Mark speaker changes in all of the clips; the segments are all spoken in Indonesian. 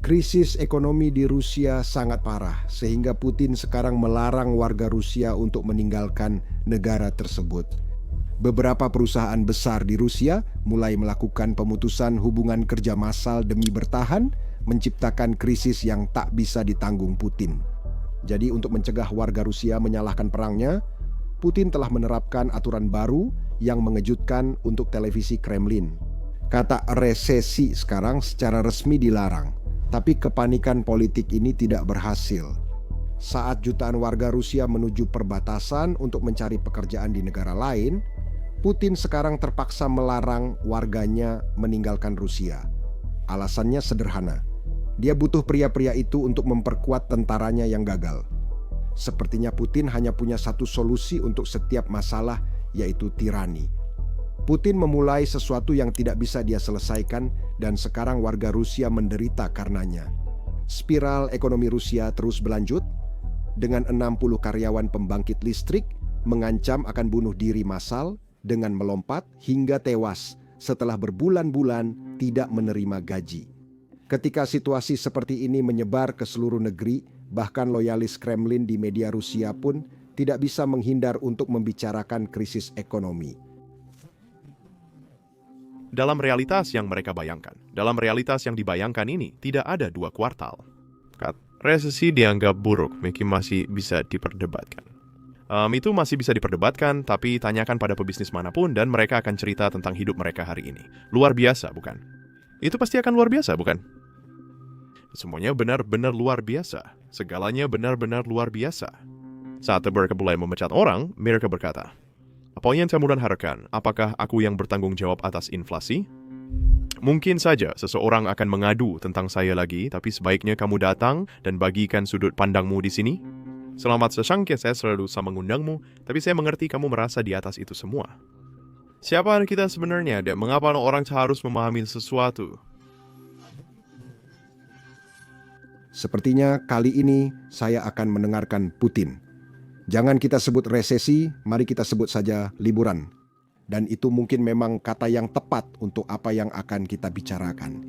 Speaker 1: Krisis ekonomi di Rusia sangat parah, sehingga Putin sekarang melarang warga Rusia untuk meninggalkan negara tersebut. Beberapa perusahaan besar di Rusia mulai melakukan pemutusan hubungan kerja massal demi bertahan, menciptakan krisis yang tak bisa ditanggung Putin. Jadi untuk mencegah warga Rusia menyalahkan perangnya, Putin telah menerapkan aturan baru yang mengejutkan untuk televisi Kremlin. Kata resesi sekarang secara resmi dilarang, tapi kepanikan politik ini tidak berhasil. Saat jutaan warga Rusia menuju perbatasan untuk mencari pekerjaan di negara lain, Putin sekarang terpaksa melarang warganya meninggalkan Rusia. Alasannya sederhana, dia butuh pria-pria itu untuk memperkuat tentaranya yang gagal. Sepertinya Putin hanya punya satu solusi untuk setiap masalah, yaitu tirani. Putin memulai sesuatu yang tidak bisa dia selesaikan dan sekarang warga Rusia menderita karenanya. Spiral ekonomi Rusia terus berlanjut dengan 60 karyawan pembangkit listrik mengancam akan bunuh diri massal dengan melompat hingga tewas setelah berbulan-bulan tidak menerima gaji. Ketika situasi seperti ini menyebar ke seluruh negeri, bahkan loyalis Kremlin di media Rusia pun tidak bisa menghindar untuk membicarakan krisis ekonomi.
Speaker 2: Dalam realitas yang mereka bayangkan, dalam realitas yang dibayangkan ini, tidak ada 2 kuartal. Resesi dianggap buruk, mungkin masih bisa diperdebatkan. Itu masih bisa diperdebatkan, tapi tanyakan pada pebisnis manapun dan mereka akan cerita tentang hidup mereka hari ini. Luar biasa, bukan? Itu pasti akan luar biasa, bukan? Semuanya benar-benar luar biasa. Segalanya benar-benar luar biasa. Saat mereka mulai memecat orang, mereka berkata, "Apa yang kamu harapkan? Apakah aku yang bertanggung jawab atas inflasi? Mungkin saja seseorang akan mengadu tentang saya lagi, tapi sebaiknya kamu datang dan bagikan sudut pandangmu di sini. Selamat sesangka saya selalu sama mengundangmu, tapi saya mengerti kamu merasa di atas itu semua. Siapa kita sebenarnya dan mengapa orang harus memahami sesuatu?"
Speaker 1: Sepertinya kali ini saya akan mendengarkan Putin. Jangan kita sebut resesi, mari kita sebut saja liburan. Dan itu mungkin memang kata yang tepat untuk apa yang akan kita bicarakan.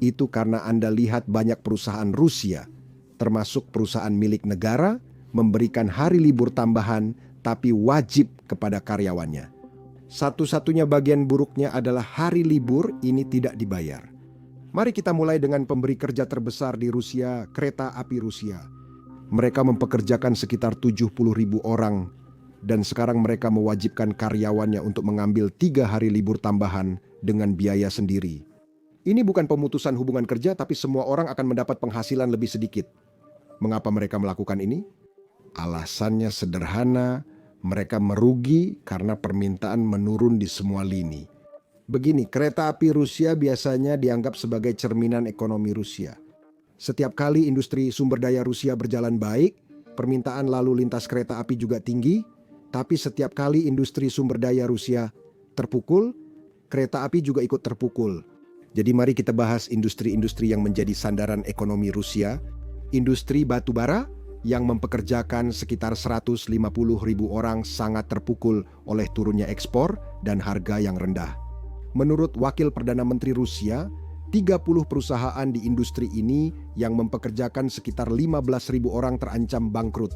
Speaker 1: Itu karena Anda lihat banyak perusahaan Rusia, termasuk perusahaan milik negara, memberikan hari libur tambahan tapi wajib kepada karyawannya. Satu-satunya bagian buruknya adalah hari libur ini tidak dibayar. Mari kita mulai dengan pemberi kerja terbesar di Rusia, Kereta Api Rusia. Mereka mempekerjakan sekitar 70.000 orang dan sekarang mereka mewajibkan karyawannya untuk mengambil 3 hari libur tambahan dengan biaya sendiri. Ini bukan pemutusan hubungan kerja, tapi semua orang akan mendapat penghasilan lebih sedikit. Mengapa mereka melakukan ini? Alasannya sederhana, mereka merugi karena permintaan menurun di semua lini. Begini, kereta api Rusia biasanya dianggap sebagai cerminan ekonomi Rusia. Setiap kali industri sumber daya Rusia berjalan baik, permintaan lalu lintas kereta api juga tinggi, tapi setiap kali industri sumber daya Rusia terpukul, kereta api juga ikut terpukul. Jadi mari kita bahas industri-industri yang menjadi sandaran ekonomi Rusia. Industri batu bara yang mempekerjakan sekitar 150.000 orang sangat terpukul oleh turunnya ekspor dan harga yang rendah. Menurut Wakil Perdana Menteri Rusia, 30 perusahaan di industri ini yang mempekerjakan sekitar 15.000 orang terancam bangkrut.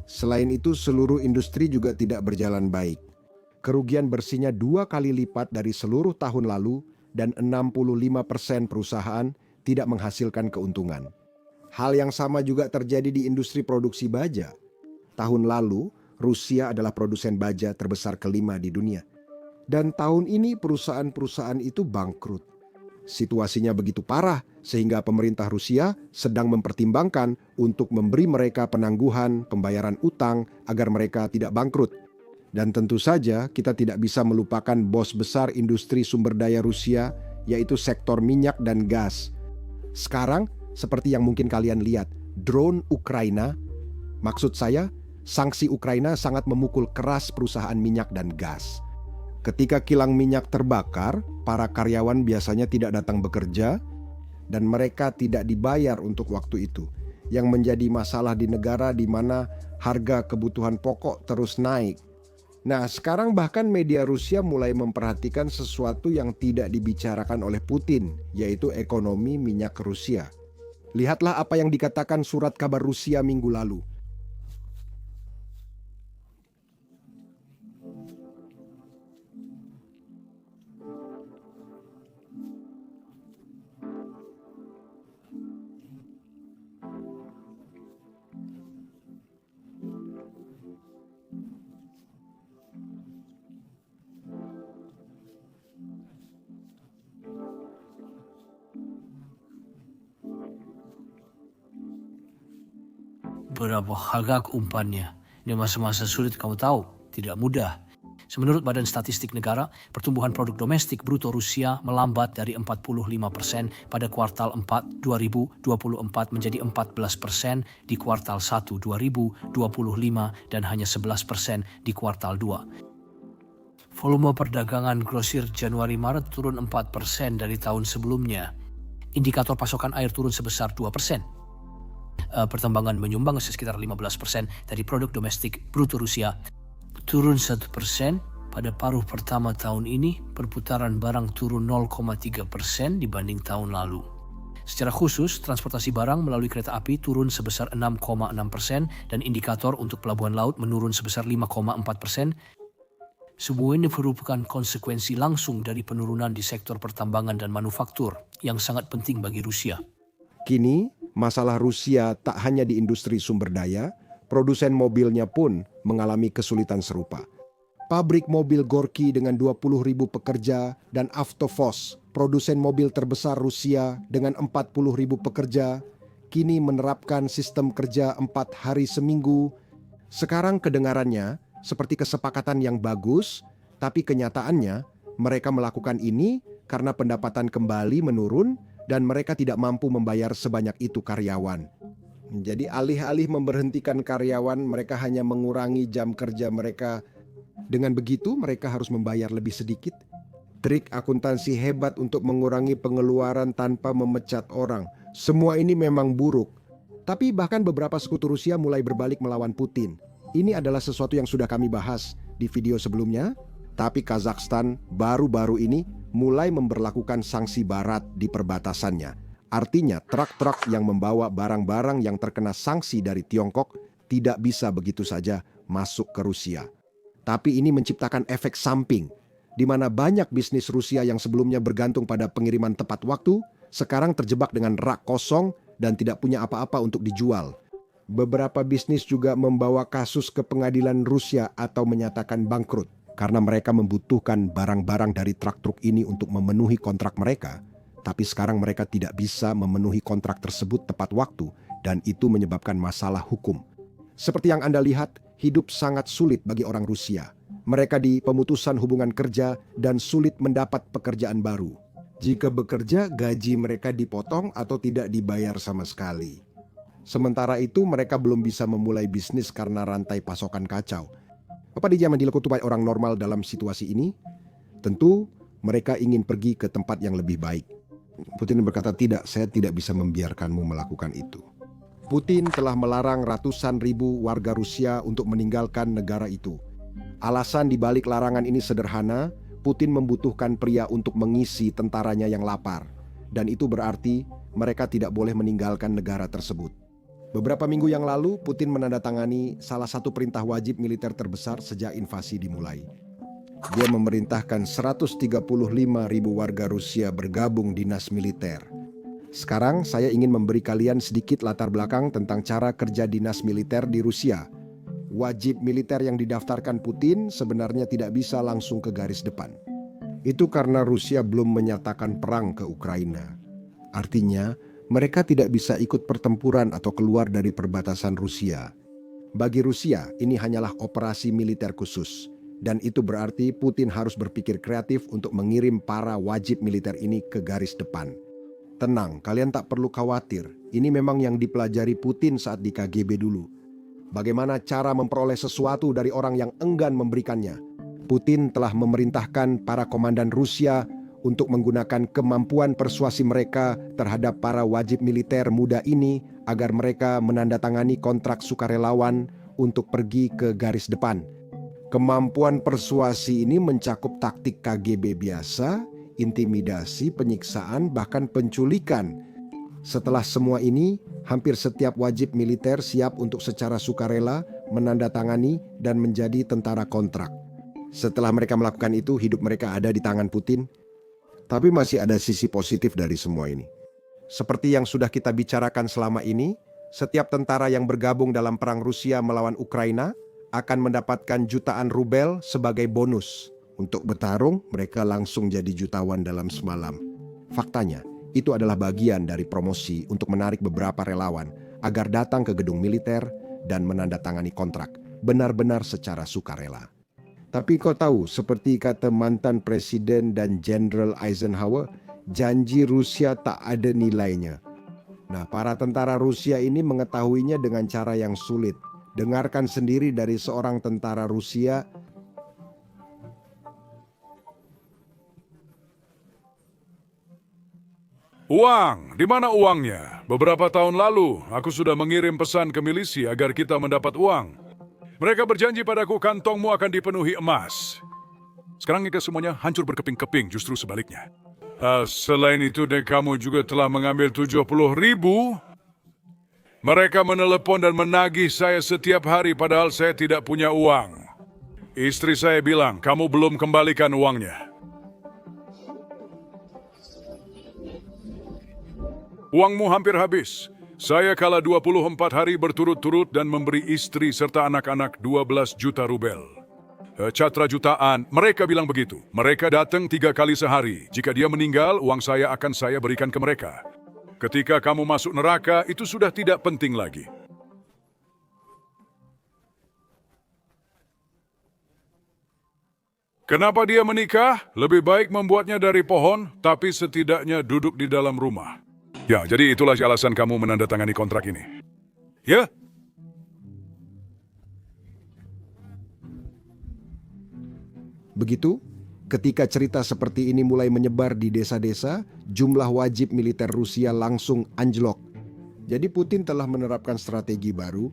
Speaker 1: Selain itu, seluruh industri juga tidak berjalan baik. Kerugian bersihnya 2 kali lipat dari seluruh tahun lalu dan 65% perusahaan tidak menghasilkan keuntungan. Hal yang sama juga terjadi di industri produksi baja. Tahun lalu, Rusia adalah produsen baja terbesar kelima di dunia. Dan tahun ini perusahaan-perusahaan itu bangkrut. Situasinya begitu parah sehingga pemerintah Rusia sedang mempertimbangkan untuk memberi mereka penangguhan pembayaran utang agar mereka tidak bangkrut. Dan tentu saja kita tidak bisa melupakan bos besar industri sumber daya Rusia, yaitu sektor minyak dan gas. Sekarang, seperti yang mungkin kalian lihat, drone Ukraina, maksud saya, sanksi Ukraina sangat memukul keras perusahaan minyak dan gas. Ketika kilang minyak terbakar, para karyawan biasanya tidak datang bekerja dan mereka tidak dibayar untuk waktu itu. Yang menjadi masalah di negara di mana harga kebutuhan pokok terus naik. Nah, sekarang bahkan media Rusia mulai memperhatikan sesuatu yang tidak dibicarakan oleh Putin, yaitu ekonomi minyak Rusia. Lihatlah apa yang dikatakan surat kabar Rusia minggu lalu.
Speaker 3: Berapa harga umpannya? Di masa-masa sulit kamu tahu, tidak mudah. Menurut Badan Statistik Negara, pertumbuhan produk domestik bruto Rusia melambat dari 45% pada kuartal 4 2024 menjadi 14% di kuartal 1 2025 dan hanya 11% di kuartal 2. Volume perdagangan grosir Januari-Maret turun 4% dari tahun sebelumnya. Indikator pasokan air turun sebesar 2%. Pertambangan menyumbang sekitar 15% dari produk domestik bruto Rusia. Turun 1% pada paruh pertama tahun ini, perputaran barang turun 0,3% dibanding tahun lalu. Secara khusus, transportasi barang melalui kereta api turun sebesar 6,6% dan indikator untuk pelabuhan laut menurun sebesar 5,4%. Semua ini merupakan konsekuensi langsung dari penurunan di sektor pertambangan dan manufaktur yang sangat penting bagi Rusia.
Speaker 1: Kini, masalah Rusia tak hanya di industri sumber daya, produsen mobilnya pun mengalami kesulitan serupa. Pabrik mobil Gorky dengan 20.000 pekerja dan Avtovaz, produsen mobil terbesar Rusia dengan 40.000 pekerja, kini menerapkan sistem kerja 4 hari seminggu. Sekarang kedengarannya seperti kesepakatan yang bagus, tapi kenyataannya mereka melakukan ini karena pendapatan kembali menurun dan mereka tidak mampu membayar sebanyak itu karyawan. Jadi alih-alih memberhentikan karyawan, mereka hanya mengurangi jam kerja mereka. Dengan begitu, mereka harus membayar lebih sedikit. Trik akuntansi hebat untuk mengurangi pengeluaran tanpa memecat orang. Semua ini memang buruk. Tapi bahkan beberapa sekutu Rusia mulai berbalik melawan Putin. Ini adalah sesuatu yang sudah kami bahas di video sebelumnya. Tapi Kazakhstan baru-baru ini mulai memberlakukan sanksi barat di perbatasannya. Artinya truk-truk yang membawa barang-barang yang terkena sanksi dari Tiongkok tidak bisa begitu saja masuk ke Rusia. Tapi ini menciptakan efek samping, di mana banyak bisnis Rusia yang sebelumnya bergantung pada pengiriman tepat waktu, sekarang terjebak dengan rak kosong dan tidak punya apa-apa untuk dijual. Beberapa bisnis juga membawa kasus ke pengadilan Rusia atau menyatakan bangkrut, karena mereka membutuhkan barang-barang dari truk-truk ini untuk memenuhi kontrak mereka. Tapi sekarang mereka tidak bisa memenuhi kontrak tersebut tepat waktu dan itu menyebabkan masalah hukum. Seperti yang Anda lihat, hidup sangat sulit bagi orang Rusia. Mereka di pemutusan hubungan kerja dan sulit mendapat pekerjaan baru. Jika bekerja, gaji mereka dipotong atau tidak dibayar sama sekali. Sementara itu, mereka belum bisa memulai bisnis karena rantai pasokan kacau. Apa di zaman dilakukan orang normal dalam situasi ini? Tentu, mereka ingin pergi ke tempat yang lebih baik. Putin berkata, tidak, saya tidak bisa membiarkanmu melakukan itu. Putin telah melarang ratusan ribu warga Rusia untuk meninggalkan negara itu. Alasan di balik larangan ini sederhana, Putin membutuhkan pria untuk mengisi tentaranya yang lapar. Dan itu berarti mereka tidak boleh meninggalkan negara tersebut. Beberapa minggu yang lalu, Putin menandatangani salah satu perintah wajib militer terbesar sejak invasi dimulai. Dia memerintahkan 135.000 warga Rusia bergabung dinas militer. Sekarang saya ingin memberi kalian sedikit latar belakang tentang cara kerja dinas militer di Rusia. Wajib militer yang didaftarkan Putin sebenarnya tidak bisa langsung ke garis depan. Itu karena Rusia belum menyatakan perang ke Ukraina. Artinya, mereka tidak bisa ikut pertempuran atau keluar dari perbatasan Rusia. Bagi Rusia, ini hanyalah operasi militer khusus. Dan itu berarti Putin harus berpikir kreatif untuk mengirim para wajib militer ini ke garis depan. Tenang, kalian tak perlu khawatir. Ini memang yang dipelajari Putin saat di KGB dulu. Bagaimana cara memperoleh sesuatu dari orang yang enggan memberikannya. Putin telah memerintahkan para komandan Rusia untuk menggunakan kemampuan persuasi mereka terhadap para wajib militer muda ini agar mereka menandatangani kontrak sukarelawan untuk pergi ke garis depan. Kemampuan persuasi ini mencakup taktik KGB biasa, intimidasi, penyiksaan, bahkan penculikan. Setelah semua ini, hampir setiap wajib militer siap untuk secara sukarela menandatangani dan menjadi tentara kontrak. Setelah mereka melakukan itu, hidup mereka ada di tangan Putin. Tapi masih ada sisi positif dari semua ini. Seperti yang sudah kita bicarakan selama ini, setiap tentara yang bergabung dalam perang Rusia melawan Ukraina akan mendapatkan jutaan rubel sebagai bonus. Untuk bertarung, mereka langsung jadi jutawan dalam semalam. Faktanya, itu adalah bagian dari promosi untuk menarik beberapa relawan agar datang ke gedung militer dan menandatangani kontrak, benar-benar secara sukarela. Tapi kau tahu, seperti kata mantan Presiden dan Jenderal Eisenhower, janji Rusia tak ada nilainya. Nah, para tentara Rusia ini mengetahuinya dengan cara yang sulit. Dengarkan sendiri dari seorang tentara Rusia.
Speaker 4: Uang, di mana uangnya? Beberapa tahun lalu, aku sudah mengirim pesan ke milisi agar kita mendapat uang. Mereka berjanji padaku kantongmu akan dipenuhi emas. Sekarang ini semuanya hancur berkeping-keping, justru sebaliknya. Selain itu, kamu juga telah mengambil 70.000. Mereka menelepon dan menagih saya setiap hari padahal saya tidak punya uang. Istri saya bilang, kamu belum kembalikan uangnya. Uangmu hampir habis. Saya kalah 24 hari berturut-turut dan memberi istri serta anak-anak 12 juta rubel. Catra jutaan, mereka bilang begitu. Mereka datang 3 kali sehari. Jika dia meninggal, uang saya akan saya berikan ke mereka. Ketika kamu masuk neraka, itu sudah tidak penting lagi. Kenapa dia menikah? Lebih baik membuatnya dari pohon, tapi setidaknya duduk di dalam rumah. Ya, jadi itulah alasan kamu menandatangani kontrak ini. Ya?
Speaker 1: Begitu, ketika cerita seperti ini mulai menyebar di desa-desa, jumlah wajib militer Rusia langsung anjlok. Jadi Putin telah menerapkan strategi baru.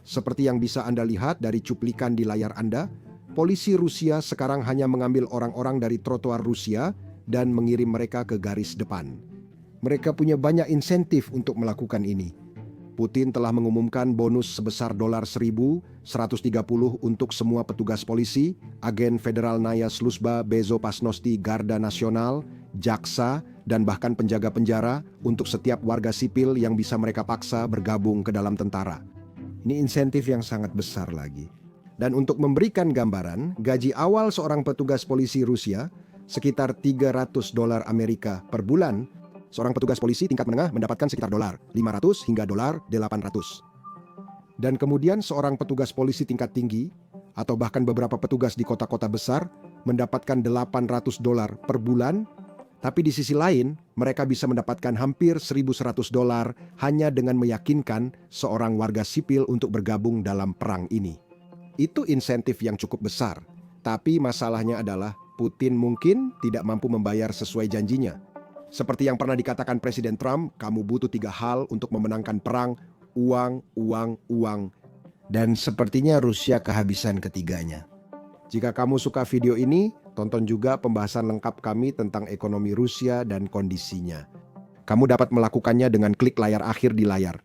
Speaker 1: Seperti yang bisa Anda lihat dari cuplikan di layar Anda, polisi Rusia sekarang hanya mengambil orang-orang dari trotoar Rusia dan mengirim mereka ke garis depan. Mereka punya banyak insentif untuk melakukan ini. Putin telah mengumumkan bonus sebesar $1.130 untuk semua petugas polisi, agen Federal Naya Sluzba Bezopasnosti Garda Nasional, jaksa, dan bahkan penjaga penjara untuk setiap warga sipil yang bisa mereka paksa bergabung ke dalam tentara. Ini insentif yang sangat besar lagi. Dan untuk memberikan gambaran, gaji awal seorang petugas polisi Rusia sekitar $300 Amerika per bulan. Seorang petugas polisi tingkat menengah mendapatkan sekitar $500 hingga $800. Dan kemudian seorang petugas polisi tingkat tinggi, atau bahkan beberapa petugas di kota-kota besar, mendapatkan $800 per bulan. Tapi di sisi lain, mereka bisa mendapatkan hampir $1.100 hanya dengan meyakinkan seorang warga sipil untuk bergabung dalam perang ini. Itu insentif yang cukup besar. Tapi masalahnya adalah Putin mungkin tidak mampu membayar sesuai janjinya. Seperti yang pernah dikatakan Presiden Trump, kamu butuh 3 hal untuk memenangkan perang, uang, uang, uang. Dan sepertinya Rusia kehabisan ketiganya. Jika kamu suka video ini, tonton juga pembahasan lengkap kami tentang ekonomi Rusia dan kondisinya. Kamu dapat melakukannya dengan klik layar akhir di layar.